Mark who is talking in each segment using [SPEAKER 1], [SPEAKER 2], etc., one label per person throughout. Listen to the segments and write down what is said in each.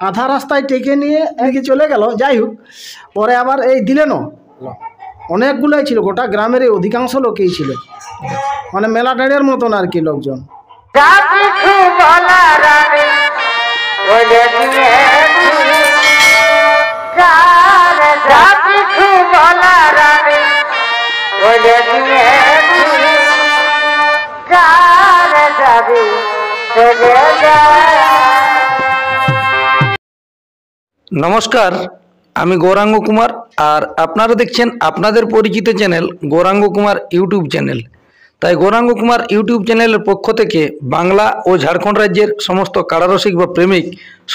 [SPEAKER 1] আধা রাস্তায় টেকে নিয়ে এদিকে চলে গেল। যাই হোক, পরে আবার এই দিলেনও অনেকগুলোই ছিল, গোটা গ্রামের অধিকাংশ লোকেই ছিল, মানে মেলা টাড়ের মতন আর কি লোকজন।
[SPEAKER 2] নমস্কার, আমি গৌরাঙ্গ কুমার, আর আপনারা দেখছেন আপনাদের পরিচিত channel Gouranga Kumar YouTube channel. তাই গৌরাঙ্গ কুমার ইউটিউব চ্যানেলের পক্ষ থেকে বাংলা ও ঝাড়খণ্ড রাজ্যের সমস্ত কারারসিক বা প্রেমিক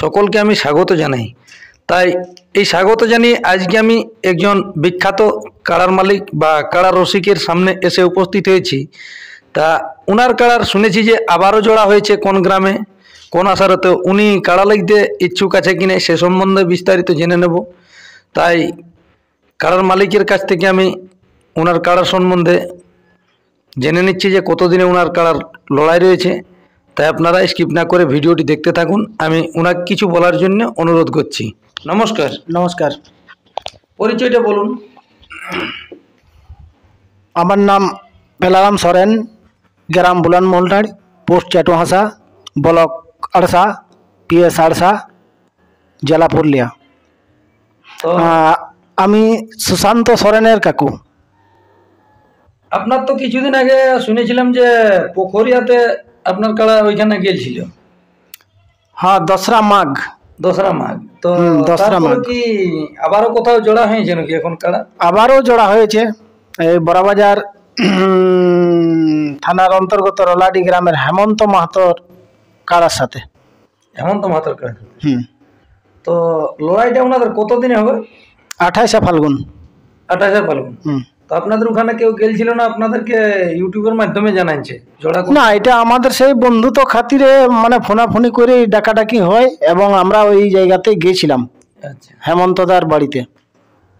[SPEAKER 2] সকলকে আমি স্বাগত জানাই। তাই এই স্বাগত জানিয়ে আজকে আমি একজন বিখ্যাত কারার মালিক বা কারার রসিকের সামনে এসে উপস্থিত হয়েছি। তা ওনার কারার শুনেছি যে আবারও জোড়া হয়েছে কোন গ্রামে, কোন আসারতে, উনি কাড়া লাগতে ইচ্ছুক আছে কিনা সে সম্বন্ধে বিস্তারিত জেনে নেব। তাই কাড়ার মালিকের কাছ থেকে আমি ওনার কাড়ার সম্বন্ধে জেনে নিচ্ছি যে কতদিনে ওনার কাড়ার লড়াই রয়েছে। তাই আপনারা স্কিপ না করে ভিডিওটি দেখতে থাকুন। আমি ওনাকে কিছু বলার জন্য অনুরোধ করছি। নমস্কার।
[SPEAKER 1] নমস্কার।
[SPEAKER 2] পরিচয়টা বলুন।
[SPEAKER 1] আমার নাম বেলারাম সরেন, গ্রাম Bulan Moltar, post Chatuhasa, block Arsha, PS Arsha, জেলা পুরুলিয়া। আমি সুশান্ত সরেনের কাকু।
[SPEAKER 2] আপনার তো কিছুদিন আগে শুনেছিলাম যে পোখরিয়াতে আপনার কাড়া ওইখানে গেছিল।
[SPEAKER 1] হ্যাঁ, দশরা মাঘ।
[SPEAKER 2] তো দশরা মাঘ কি আবারও কোথাও জোড়া হয়েছে নাকি এখন কাড়া? আবারও
[SPEAKER 1] জোড়া হয়েছে এই বড়াবাজার থানার অন্তর্গত রলাডি গ্রামের হেমন্ত মাহাতোর কাড়ার সাথে।
[SPEAKER 2] হেমন্ত মাহাতোর কাড়া। তো লড়াইটা ওনাদের কতদিনে হবে?
[SPEAKER 1] 28 ফাল্গুন।
[SPEAKER 2] 28 ফাল্গুন। তো আপনাদের ওখানে কেউ গেছিল না? আপনাদেরকে ইউটিউবের মাধ্যমে জানাইছে জোড়া?
[SPEAKER 1] না, এটা আমাদের সেই বন্ধুত্ব খাতিরে মানে ফোনাফোনি করে ডাকাডাকি হয় এবং আমরা ওই জায়গাতে গিয়েছিলাম।
[SPEAKER 2] আচ্ছা,
[SPEAKER 1] হেমন্তদার বাড়িতে।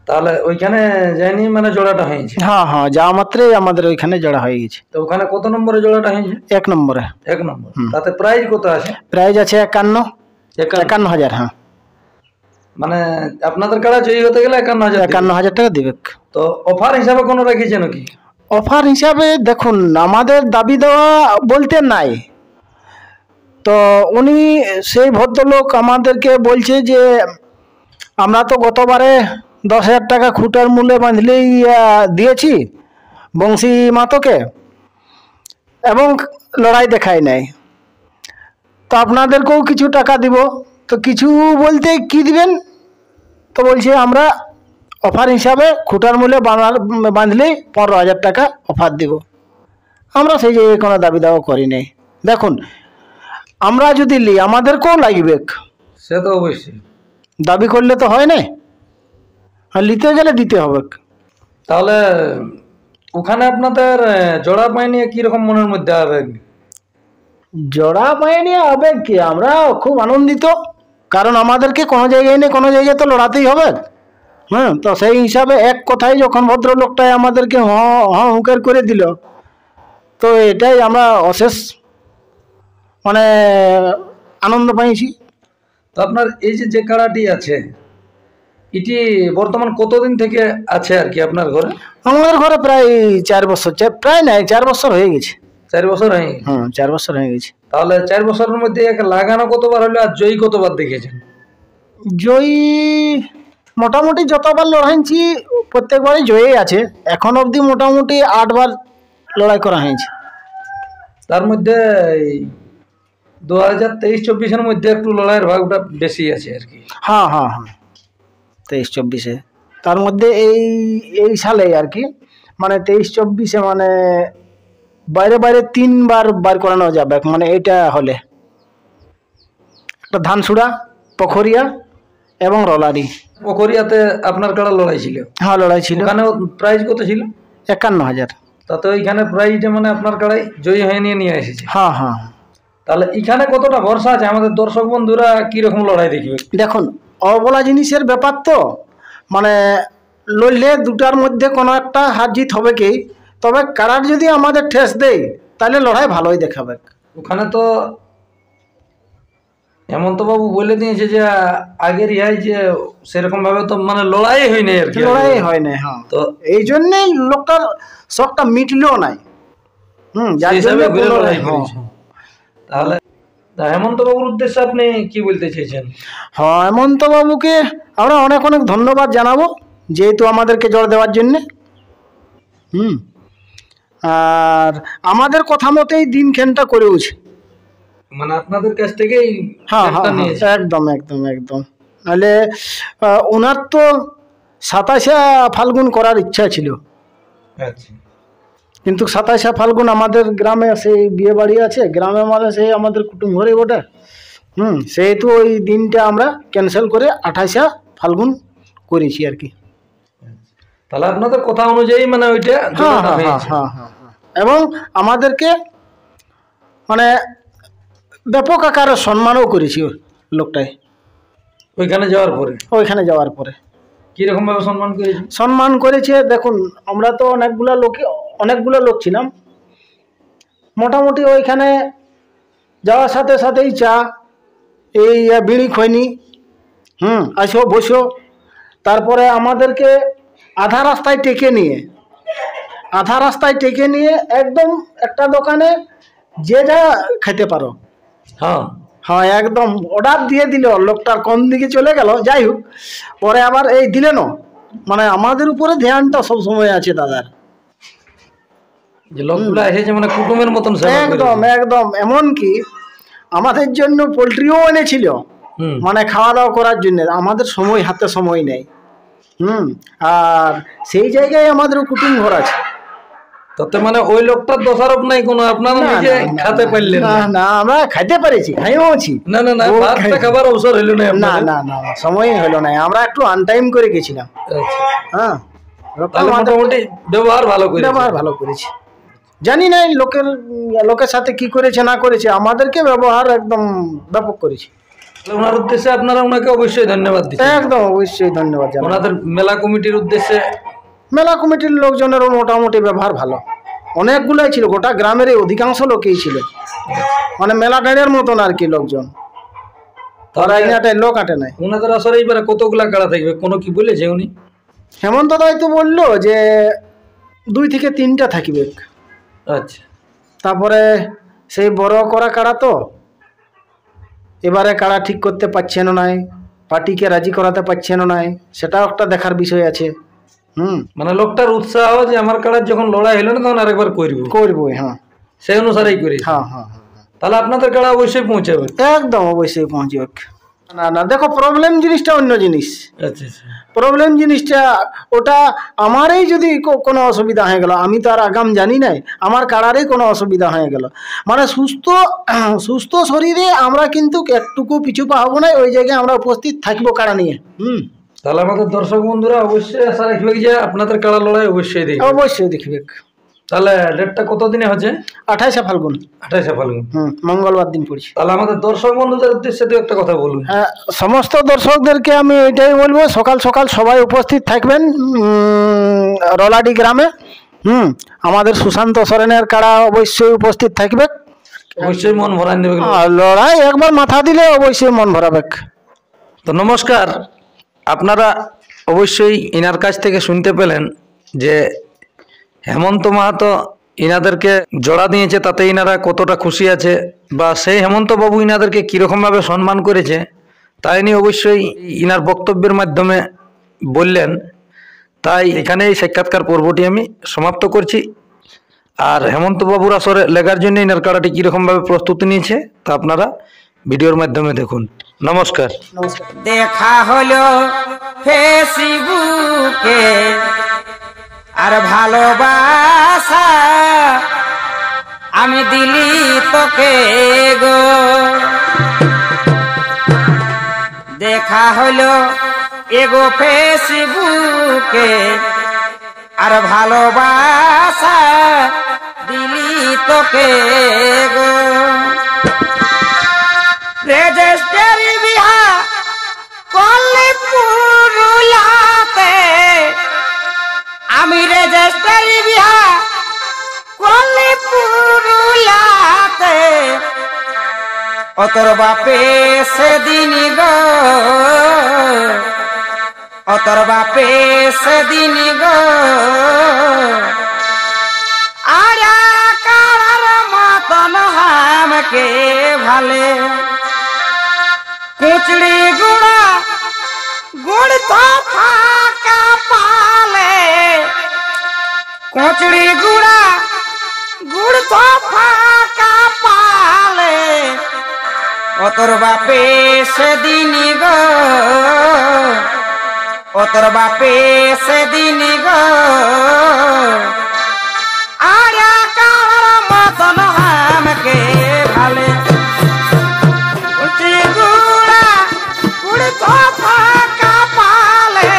[SPEAKER 2] তাহলে ওইখানে যায়নি, মানে জোড়াটা হয়েছে?
[SPEAKER 1] হ্যাঁ হ্যাঁ, যাওয়া মাত্রই আমাদের ওইখানে জোড়া হয়ে গেছে।
[SPEAKER 2] তো ওখানে কত নম্বরে জোড়াটা হয়েছে?
[SPEAKER 1] 1 নম্বরে।
[SPEAKER 2] 1 নম্বর। তাতে প্রাইজ কত আছে?
[SPEAKER 1] প্রাইজ আছে 51,000। হ্যাঁ,
[SPEAKER 2] মানে আপনাদের কাড়া জয়ী হতে গেলে 51,000
[SPEAKER 1] টাকা দিবে।
[SPEAKER 2] তো অফার হিসাবে কোনো রেখেছে নাকি?
[SPEAKER 1] অফার হিসাবে দেখুন, আমাদের দাবি দেওয়া বলতে নাই। তো উনি সেই ভদ্রলোক আমাদেরকে বলছে যে আমরা তো গতবারে 10,000 টাকা খুঁটার মূল্যে বাঁধলেই দিয়েছি বংশী মাতোকে এবং লড়াই দেখাই নাই, তো আপনাদেরকেও কিছু টাকা দিব। তো কিছু বলতে কি দিবেন? তো বলছে আমরা অফার হিসাবে খুঁটার মূল্যে বাঁধলেই 15,000 টাকা অফার দিব। আমরা সেই জায়গায় কোনো দাবি দাওয়া করি নাই। দেখুন, আমরা যদি নিই আমাদেরকেও লাগবে,
[SPEAKER 2] সে তো অবশ্যই।
[SPEAKER 1] দাবি করলে তো হয় না, আর নিতে গেলে দিতে হবে।
[SPEAKER 2] তাহলে ওখানে আপনাদের জোড়া পাই নিয়ে কিরকম মনের মধ্যে হবে?
[SPEAKER 1] জোড়া পাই নিয়ে হবে কি, আমরা খুব আনন্দিত, কারণ আমাদেরকে কোনো জায়গায় নেই কোনো জায়গায় তো লড়াতেই হবে। তো সেই হিসাবে এক কথায় যখন ভদ্রলোকটাই আমাদেরকে হুঁকার করে দিল, তো এটাই আমরা অশেষ মানে আনন্দ পাইছি।
[SPEAKER 2] তো আপনার এই যে কাড়াটি আছে, এটি বর্তমান কতদিন থেকে আছে আর কি আপনার ঘরে?
[SPEAKER 1] আমাদের ঘরে প্রায় 4 বছর, প্রায় নাই 4 বছর হয়ে গেছে।
[SPEAKER 2] 4 বছর হয়ে গেছে?
[SPEAKER 1] 4 বছর হয়ে গেছে।
[SPEAKER 2] তাহলে 4 বছরের মধ্যে লাগানো কতবার হলো আর জয়ী কতবার দেখেছেন?
[SPEAKER 1] জয়ী মোটামুটি যতবার লড়াইছি প্রত্যেকবারই জয়ী আছে। এখন অবধি মোটামুটি 8 বার লড়াই করা হয়েছে।
[SPEAKER 2] তার মধ্যে 2023-24-এর মধ্যে একটু লড়াইয়ের ভাগটা বেশি আছে আর কি।
[SPEAKER 1] হ্যাঁ হ্যাঁ হ্যাঁ, 23-24-এ তার মধ্যে এই সালে আর কি, মানে 23-24-এ মানে বাইরে বাইরে 3 বার বার করানো যাবে। মানে এইটা হলে একটা ধানসুড়া, পোখরিয়া এবং রলারি।
[SPEAKER 2] পোখরিয়াতে আপনার কাড়া লড়াই ছিল?
[SPEAKER 1] হ্যাঁ, লড়াই ছিল।
[SPEAKER 2] ওখানে প্রাইজ কত ছিল?
[SPEAKER 1] 51,000।
[SPEAKER 2] তাতে ওইখানে প্রাইজটা মানে আপনার কাড়াই জয়ী হয়ে নিয়ে এসেছে?
[SPEAKER 1] হ্যাঁ হ্যাঁ।
[SPEAKER 2] তাহলে এখানে কতটা ভরসা আছে আমাদের দর্শক বন্ধুরা কিরকম লড়াই দেখবে?
[SPEAKER 1] দেখুন, অবলা জিনিসের ব্যাপার তো, মানে লড়লে দুটার মধ্যে কোনো একটা হার জিত হবে কি, তবে কারার যদি আমাদের ঠেস দেয় তাহলে লড়াই ভালোই দেখাবে।
[SPEAKER 2] ওখানে তো হেমন্ত বাবু বলে দিয়েছে যে আগের ইহাই যে সেরকম ভাবে তো মানে লড়াই হয় নাই আর কি,
[SPEAKER 1] লড়াই হয় না। হ্যাঁ,
[SPEAKER 2] তো
[SPEAKER 1] এই জন্যই লোকটার শখটা মিটলেও নাই। যার
[SPEAKER 2] সেই
[SPEAKER 1] জন্য
[SPEAKER 2] হিসাবে ঘুরে
[SPEAKER 1] কোনো
[SPEAKER 2] লড়াই করেছে। তাহলে তা হেমন্ত বাবুর উদ্দেশ্যে আপনি কি বলতে চেয়েছেন?
[SPEAKER 1] হ্যাঁ, হেমন্ত বাবুকে আমরা অনেক অনেক ধন্যবাদ জানাবো, যেহেতু আমাদেরকে জল দেওয়ার জন্যে। আর আমাদের কথা মতেই দিনক্ষণটা করেওছে।
[SPEAKER 2] মানে আপনাদের কাছ থেকেই
[SPEAKER 1] হ্যাঁ হ্যাঁ
[SPEAKER 2] ট্রেনটা
[SPEAKER 1] হ্যাঁ,
[SPEAKER 2] নিয়েছে।
[SPEAKER 1] একদম একদম একদম। নাহলে ওনার তো 27শে ফাল্গুন করার ইচ্ছা ছিল,
[SPEAKER 2] আচ্ছা,
[SPEAKER 1] কিন্তু 27শে ফাল্গুন আমাদের গ্রামে সেই বিয়ে বাড়ি আছে, গ্রামে মানে সেই আমাদের কুটুম ঘরে ওটা। সেহেতু ওই দিনটা আমরা ক্যান্সেল করে 28শে ফাল্গুন করেছি আর কি।
[SPEAKER 2] তাহলে আপনাদের কথা অনুযায়ী মানে ওইটা
[SPEAKER 1] হ্যাঁ
[SPEAKER 2] জোড়াটা
[SPEAKER 1] হ্যাঁ হ্যাঁ
[SPEAKER 2] হয়েছে।
[SPEAKER 1] হ্যাঁ হ্যাঁ হ্যাঁ। এবং আমাদেরকে মানে ব্যাপক আকারে সম্মানও করেছি ওই লোকটাই।
[SPEAKER 2] ওইখানে যাওয়ার পরে
[SPEAKER 1] ওইখানে যাওয়ার পরে
[SPEAKER 2] কিরকম ভাবে সম্মান করেছে?
[SPEAKER 1] সম্মান করেছে। দেখুন, আমরা তো অনেকগুলো লোক ছিলাম। মোটামুটি ওইখানে যাওয়ার সাথে সাথেই চা, এই বিড়ি খৈনি, আসো বসো। তারপরে আমাদেরকে আধা রাস্তায় টেকে নিয়ে একদম একটা দোকানে যে যা খেতে পারো।
[SPEAKER 2] হ্যাঁ,
[SPEAKER 1] হ্যাঁ, একদম অর্ডার দিয়ে দিল। লোকটার কোন দিকে চলে গেল, যাই হোক, পরে আবার এই দিলেন। মানে আমাদের উপরে ধ্যানটা সব সময় আছে দাদার।
[SPEAKER 2] যে লোকগুলো এসেছে মানে কুটুমের মতন সেবা করেছে।
[SPEAKER 1] একদম একদম। এমনকি আমাদের জন্য পোলট্রিও এনেছিল, মানে খাওয়া দাওয়া করার জন্য। আমাদের হাতে সময় নেই। আর সেই জায়গায় আমাদের কুটুম ঘর আছে।
[SPEAKER 2] তাতে মানে ওই লোকটার দোষারোপ নাই কোনো, আপনারা নিজে খেতে পারলেন
[SPEAKER 1] না
[SPEAKER 2] না।
[SPEAKER 1] না, আমরা খাইতে পেরেছি, খাইওছি।
[SPEAKER 2] না না না, ভাতটা খাবার অবসর হইল না
[SPEAKER 1] না
[SPEAKER 2] আপনাদের?
[SPEAKER 1] না না, সময় হলো না, আমরা একটু আনটাইম করে গেছিলাম।
[SPEAKER 2] আচ্ছা,
[SPEAKER 1] হ্যাঁ,
[SPEAKER 2] তাহলে মোটামুটি ব্যবহার ভালো করেছে।
[SPEAKER 1] জানি না লোকের সাথে কি করেছে না করেছে, আমাদেরকে ব্যবহার একদম ব্যাপক করেছে।
[SPEAKER 2] ওনার উদ্দেশ্যে আপনারা ওনাকে অবশ্যই ধন্যবাদ দিচ্ছেন।
[SPEAKER 1] একদম অবশ্যই ধন্যবাদ জানাই।
[SPEAKER 2] ওনাদের মেলা কমিটির উদ্দেশ্যে।
[SPEAKER 1] মেলা কমিটির লোকজনেরও মোটামুটি ব্যবহার ভালো। অনেকগুলাই ছিল, গোটা গ্রামের অধিকাংশ লোকেই ছিল, মানে মেলা গাড়ির মতন আর কি লোকজন। লোক আটে নাই।
[SPEAKER 2] ওনাদের আসলে এইবারে কতগুলা কাড়া থাকবে কোনো কি বলেছে উনি?
[SPEAKER 1] হেমন্ত দাই তো বললো যে 2 থেকে 3টা থাকবে।
[SPEAKER 2] আচ্ছা,
[SPEAKER 1] তারপরে সেই বড় করা কাড়া তো এবারে কাড়া ঠিক করতে পারছেন না, পার্টিকে রাজি করাতে পারছেন না, সেটাও একটা দেখার বিষয় আছে।
[SPEAKER 2] মানে লোকটার উৎসাহ যে আমার কাড়ার যখন লড়াই হলো না তখন আরেকবার করবো।
[SPEAKER 1] হ্যাঁ,
[SPEAKER 2] সেই অনুসারেই করি।
[SPEAKER 1] হ্যাঁ হ্যাঁ।
[SPEAKER 2] তাহলে আপনাদের কাড়া অবশ্যই পৌঁছাবে।
[SPEAKER 1] একদম অবশ্যই পৌঁছবে। না না, দেখো, প্রবলেম জিনিসটা অন্য জিনিস।
[SPEAKER 2] আচ্ছা আচ্ছা।
[SPEAKER 1] প্রবলেম জিনিসটা ওটা আমারই যদি কোনো অসুবিধা হয়ে গেল, আমি তো আর আগাম জানি নাই, আমার কাড়ারই কোনো অসুবিধা হয়ে গেল, মানে সুস্থ শরীরে আমরা কিন্তু একটুকু পিছু পা হবো না, ওই জায়গায় আমরা উপস্থিত থাকবো কাড়া নিয়ে।
[SPEAKER 2] তাহলে আমাদের দর্শক বন্ধুরা অবশ্যই আশা রাখবে যে আপনাদের কাড়া লড়াই অবশ্যই দেখবে।
[SPEAKER 1] অবশ্যই দেখবে।
[SPEAKER 2] তাহলে ডেটটা কতদিনে হচ্ছে?
[SPEAKER 1] 28শে ফাল্গুন।
[SPEAKER 2] 28শে ফাল্গুন,
[SPEAKER 1] মঙ্গলবার দিন পড়ছি।
[SPEAKER 2] তাহলে আমাদের দর্শক বন্ধুদের উদ্দেশ্যে তো একটা কথা বলুন।
[SPEAKER 1] হ্যাঁ, সমস্ত দর্শকদেরকে আমি এটাই বলবো, সকাল সকাল সবাই উপস্থিত থাকবেন রলাডি গ্রামে। আমাদের সুশান্ত সরেনের কাড়া অবশ্যই উপস্থিত থাকবে।
[SPEAKER 2] অবশ্যই মন ভরান দেবে।
[SPEAKER 1] লড়াই একবার মাথা দিলে অবশ্যই মন ভরাবে।
[SPEAKER 2] তো নমস্কার, আপনারা অবশ্যই ইনার কাছ থেকে শুনতে পেলেন যে হেমন্ত মাহাতো ইনাদেরকে জোড়া দিয়েছে, তাতে ইনারা কতটা খুশি আছে, বা সেই হেমন্ত বাবু ইনাদেরকে কীরকমভাবে সম্মান করেছে তাই নিয়ে অবশ্যই ইনার বক্তব্যের মাধ্যমে বললেন। তাই এখানে এই সাক্ষাৎকার পর্বটি আমি সমাপ্ত করছি। আর হেমন্ত বাবুর আসরে লেগার জন্য ইনার কাড়াটি কীরকমভাবে প্রস্তুতি নিয়েছে তা আপনারা ভিডিওর মাধ্যমে দেখুন। নমস্কার।
[SPEAKER 3] দেখা হলো ফেসবুকে আর ভালোবাসা আমি দিলি তোকে গো। দেখা হলো এগো ফেসবুকে আর ভালোবাসা দিলি তোকে গো। রেজিস্ট্রি বিহা করলে পুরুলাতে, আমি রেজিস্ট্রি বিহা করলে পুরুলাতে, ও তোর বাপে সেদিন গো তোর বাপে সেদিন গো আয়া কারার মতন হামকে ভালে কুচড়ি গুড়া গুড় তো ফাঁকা পালে কুচড়ি গুড়া গুড় তো ফাঁকা পালে তোর বাপে সেদিন গো তোর বাপে সেদিন গো আয়া কারার মতন হামকে ভালে কুচড়ি গুড়া গুড় তো ফাঁকা পালে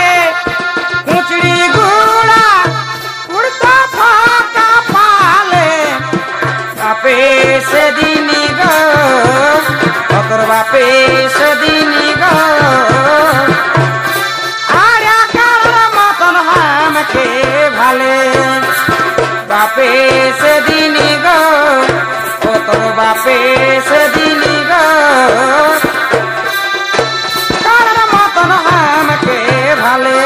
[SPEAKER 3] কুচড়ি গুড়া গুড় তো ফাঁকা পালে বাপে সেদিন গো তোর বাপে সেদিন গো আয়া কারার মতন হামকে ভালে বাপে সেদিন গো তোর বাপে সেদিন গো কারার মতন হামকে ভালে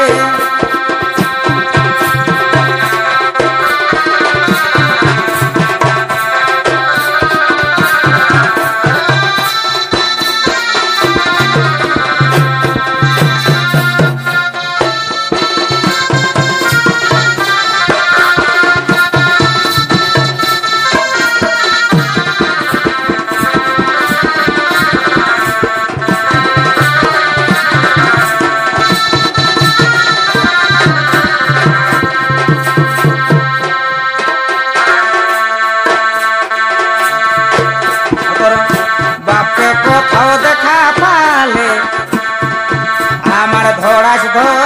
[SPEAKER 3] কোথাও দেখা পালে আমার ধরাস ধর